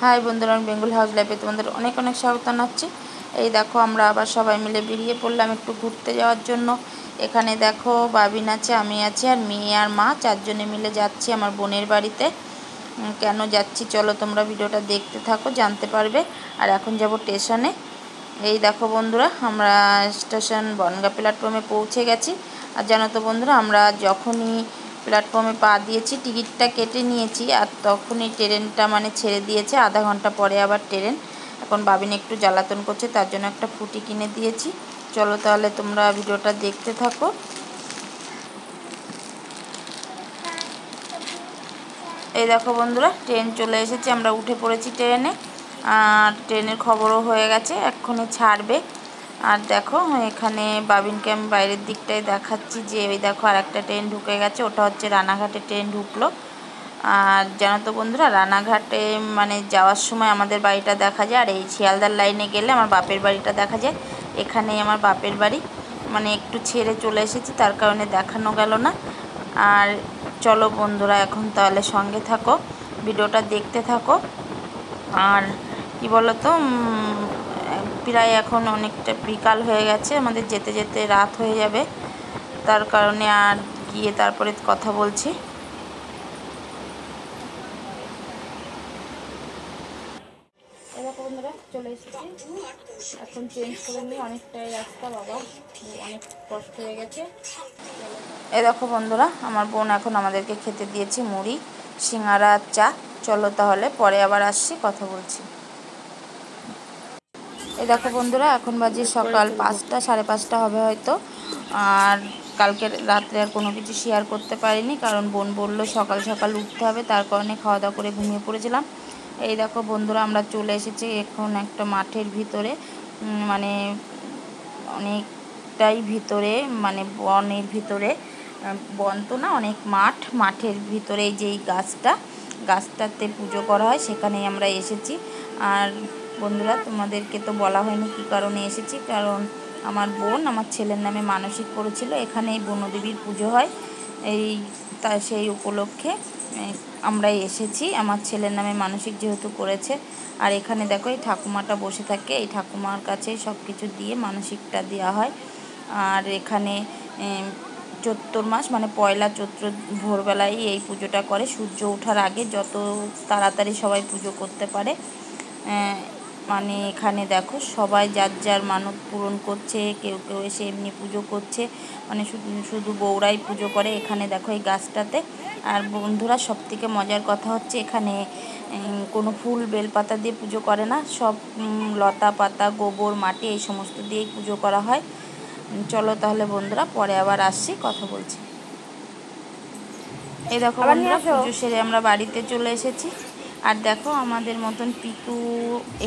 High বন্ধুরা, আমি Bengal house লাইফে তোমাদের অনেক অনেক স্বাগত জানাচ্ছি। এই দেখো আমরা আবার সবাই মিলে বেরিয়ে পড়লাম একটু ঘুরতে যাওয়ার জন্য। এখানে দেখো বাবিন আছে, আমি আছি, আর মেয়ে আর মা চারজনে মিলে যাচ্ছি আমার বোনের বাড়িতে। কেন যাচ্ছি চলো তোমরা ভিডিওটা দেখতে থাকো, জানতে পারবে। আর এখন যাব স্টেশনে। এই দেখো বন্ধুরা, আমরা স্টেশন বনগাঁ প্ল্যাটফর্মে পৌঁছে গেছি। আর জানো তো বন্ধুরা, আমরা যখনই প্ল্যাটফর্মে পা দিয়েছি টিকিটটা কেটে নিয়েছি, আর তখনই ট্রেনটা ছেড়ে দিয়েছে। আধা ঘন্টা পরে আবার ট্রেন। এখন বাবিন একটু জ্বালাতন করছে, তার জন্য একটা ফুটি কিনে দিয়েছি। চলো তাহলে তোমরা ভিডিওটা দেখতে থাকো। এই দেখো বন্ধুরা, ট্রেন চলে এসেছে, আমরা উঠে পড়েছি ট্রেনে। আর ট্রেনের খবরও হয়ে গেছে, এক্ষুনি ছাড়বে। আর দেখো এখানে বাবিনকে আমি বাইরের দিকটায় দেখাচ্ছি যে ওই দেখো আর একটা ট্রেন ঢুকে গেছে, ওটা হচ্ছে রানাঘাটে ট্রেন ঢুকলো। আর জানো তো বন্ধুরা, রানাঘাটে যাওয়ার সময় আমাদের বাড়িটা দেখা যায়, আর এই শিয়ালদার লাইনে গেলে আমার বাপের বাড়িটা দেখা যায়। এখানেই আমার বাপের বাড়ি, একটু ছেড়ে চলে এসেছি, তার কারণে দেখানো গেল না। আর চলো বন্ধুরা, এখন তাহলে সঙ্গে থাকো, ভিডিওটা দেখতে থাকো। আর কি বলো তো, প্রায় এখন অনেকটা বিকাল হয়ে গেছে, আমাদের যেতে যেতে রাত হয়ে যাবে, তার কারণে আর গিয়ে তারপরে কথা বলছি। এরকম বন্ধুরা চলে এসেছি, এখন চেঞ্জ করে নিই, অনেকটাই রাস্তা বাবা, অনেক কষ্ট হয়ে গেছে। এই দেখো বন্ধুরা, আমার বোন এখন আমাদেরকে খেতে দিয়েছে মুড়ি, সিঙ্গারা, চা। চলো তাহলে পরে আবার আসছি, কথা বলছি। এই দেখো বন্ধুরা, এখন বাজে সকাল 5টা, 5:30 হবে হয়তো। আর কালকে রাত্রে আর কোনো কিছু শেয়ার করতে পারিনি, কারণ বোন বললো সকাল সকাল উঠতে হবে, তার কারণে খাওয়া দাওয়া করে ঘুমিয়ে পড়েছিলাম। এই দেখো বন্ধুরা, আমরা চলে এসেছি এখন একটা মাঠের ভিতরে, অনেকটাই ভিতরে, বনের ভিতরে। বন তো না, অনেক মাঠের ভিতরে এই যে এই গাছটাতে পুজো করা হয়, সেখানেই আমরা এসেছি। আর বন্ধুরা, তোমাদেরকে তো বলা হয়নি কী কারণে এসেছি, কারণ আমার বোন আমার ছেলের নামে মানসিক করেছিল, এখানে এই বনদেবীর পুজো হয়, সেই উপলক্ষে আমরা এসেছি। আমার ছেলের নামে মানসিক যেহেতু করেছে। আর এখানে দেখো এই ঠাকুমাটা বসে থাকে, এই ঠাকুমার কাছে সব কিছু দিয়ে মানসিকটা দেওয়া হয়। আর এখানে চৈত্র মাস পয়লা চৈত্র ভোরবেলায় এই পুজোটা করে, সূর্য ওঠার আগে, যত তাড়াতাড়ি সবাই পুজো করতে পারে। এখানে দেখো সবাই যার যার মানত পূরণ করছে, কেউ কেউ এসে এমনি পুজো করছে, শুধু বউরাই পুজো করে এখানে দেখো এই গাছটাতে। আর বন্ধুরা, সবথেকে মজার কথা হচ্ছে এখানে কোনো ফুল বেলপাতা দিয়ে পুজো করে না, সব লতা পাতা, গোবর, মাটি এই সমস্ত দিয়েই পুজো করা হয়। চলো তাহলে বন্ধুরা, পরে আবার আসছি, কথা বলছি। এই দেখো বন্ধুরা, পুজো সেরে আমরা বাড়িতে চলে এসেছি। আর দেখো আমাদের মতন পিকু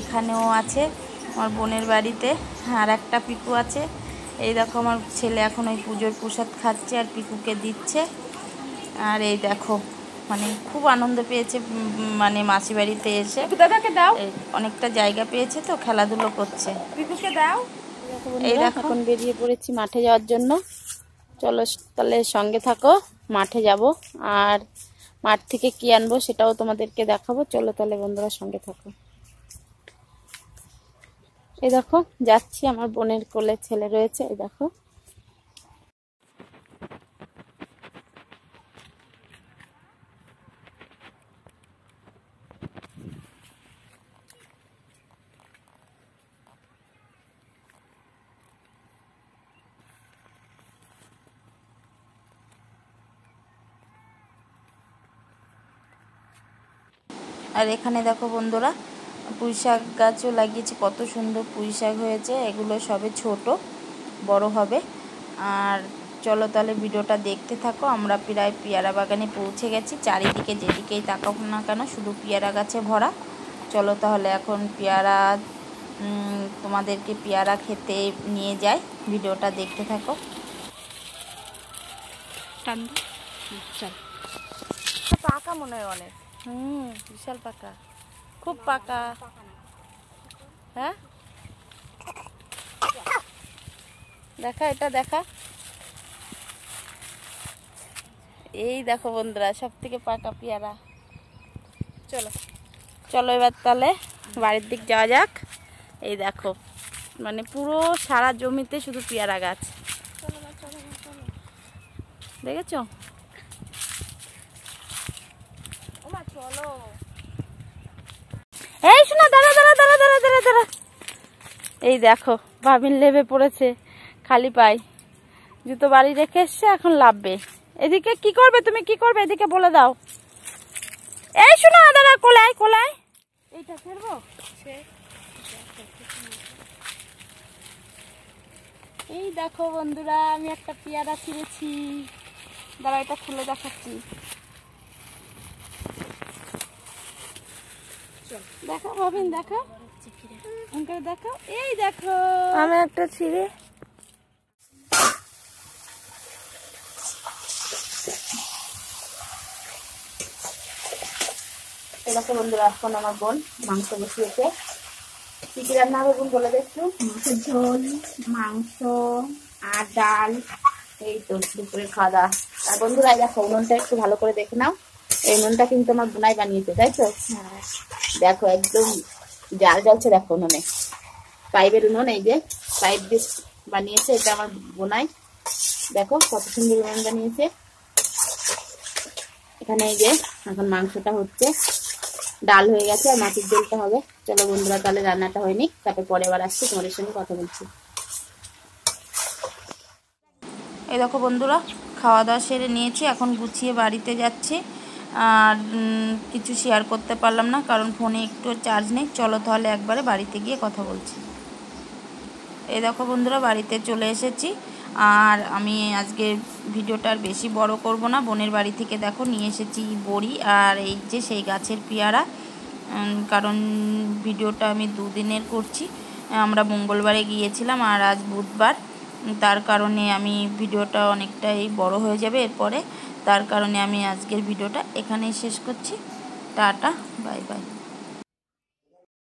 এখানেও আছে আমার বোনের বাড়িতে, আর একটা পিকু আছে। এই দেখো আমার ছেলে এখন ওই পুজোর প্রসাদ খাচ্ছে আর পিকুকে দিচ্ছে। আর এই দেখো খুব আনন্দ পেয়েছে, মাসি বাড়িতে এসে। দাদাকে দাও, অনেকটা জায়গা পেয়েছে তো, খেলাধুলো করছে। পিকুকে দাও। এই দেখো এখন বেরিয়ে পড়েছি মাঠে যাওয়ার জন্য। চলো তাহলে সঙ্গে থাকো, মাঠে যাব। আর মাঠ থেকে কি আনবো সেটাও তোমাদেরকে দেখাবো। চলো তাহলে বন্ধুরা, সঙ্গে থাকো। এই দেখো যাচ্ছি, আমার বোনের কোলে ছেলে রয়েছে, এই দেখো। আর এখানে দেখো বন্ধুরা, পুঁই শাক গাছও লাগিয়েছি, কত সুন্দর পুঁই শাক হয়েছে। এগুলো সবে ছোট, বড় হবে। আর চলো তাহলে ভিডিওটা দেখতে থাকো। আমরা প্রায় পেয়ারা বাগানে পৌঁছে গেছি, চারিদিকে যেদিকেই তাকাও না কেন শুধু পেয়ারা গাছে ভরা। চলো তাহলে এখন তোমাদেরকে পেয়ারা খেতে নিয়ে যাই, ভিডিওটা দেখতে থাকো। পাকা মনে হয় অনেক, বিশাল পাকা, খুব পাকা। হ্যাঁ দেখা, এটা দেখা। এই দেখো বন্ধুরা, সব থেকে পাকা পেয়ারা। চলো চলো এবার তাহলে বাড়ির দিক যাওয়া যাক। এই দেখো মানে পুরো সারা জমিতে শুধু পেয়ারা গাছ, দেখেছো? এই শোনা, দাঁড়া দাঁড়া দাঁড়া দাঁড়া দাঁড়া দাঁড়া। এই দেখো ভাবিন লেবে পড়েছে খালি পাই, জুতো বাড়ি রেখে এসছে, এখন লাভবে। এদিকে কি করবে তুমি, কি করবে এদিকে বলে দাও। এই শোনা, দাঁড়া, কোলায় কোলায়। এইটা ফেলবো। এই দেখো বন্ধুরা, আমি একটা পেয়ারা ছিঁড়েছি, দাঁড়া এটা খুলে দেখাচ্ছি। দেখো ভাবিন, দেখো দেখো, এই দেখো আমি একটা ছিঁড়ে। দেখো বন্ধুরা, এখন আমার বোন মাংস বসিয়েছে। কি কি রান্না হবে বোন বলে দেখছো? মাংসের ঝোল, মাংস আর ডাল, এই তো দুপুরে খাওয়া দাওয়া। আর বন্ধুরা দেখো উনুনটা একটু ভালো করে দেখে নাও, এই উনুনটা কিন্তু আমার বোনাই বানিয়েছে, তাই তো? দেখো একদম জাল জ্বলছে, দেখো উনুনে, পাইপের উনুন, এই যে পাইপ দিয়ে বানিয়েছে, এটা আমার বোনাই। দেখো কত সুন্দর উনুন বানিয়েছে। এখানে এই যে এখন মাংসটা হচ্ছে, ডাল হয়ে গেছে আর মাছের ঝোলটা হবে। চলো বন্ধুরা তাহলে রান্নাটা হয়নি, তারপর পরে আবার আসছি, তোমাদের সঙ্গে কথা বলছি। এই দেখো বন্ধুরা, খাওয়া দাওয়া সেরে নিয়েছি, এখন গুছিয়ে বাড়িতে যাচ্ছি। আর কিছু শেয়ার করতে পারলাম না কারণ ফোনে একটু চার্জ নেই। চলো তাহলে একবারে বাড়িতে গিয়ে কথা বলছি। এই দেখো বন্ধুরা, বাড়িতে চলে এসেছি। আর আমি আজকে ভিডিওটা আর বেশি বড় করব না। বোনের বাড়ি থেকে দেখো নিয়ে এসেছি বড়ি আর এই যে সেই গাছের পেয়ারা, কারণ ভিডিওটা আমি দুদিনের করছি। আমরা মঙ্গলবারে গিয়েছিলাম আর আজ বুধবার, তার কারণে আমি ভিডিওটা অনেকটাই বড় হয়ে যাবে এরপরে, তার কারণে আমি আজকের ভিডিওটা এখানেই শেষ করছি। Tata, bye bye.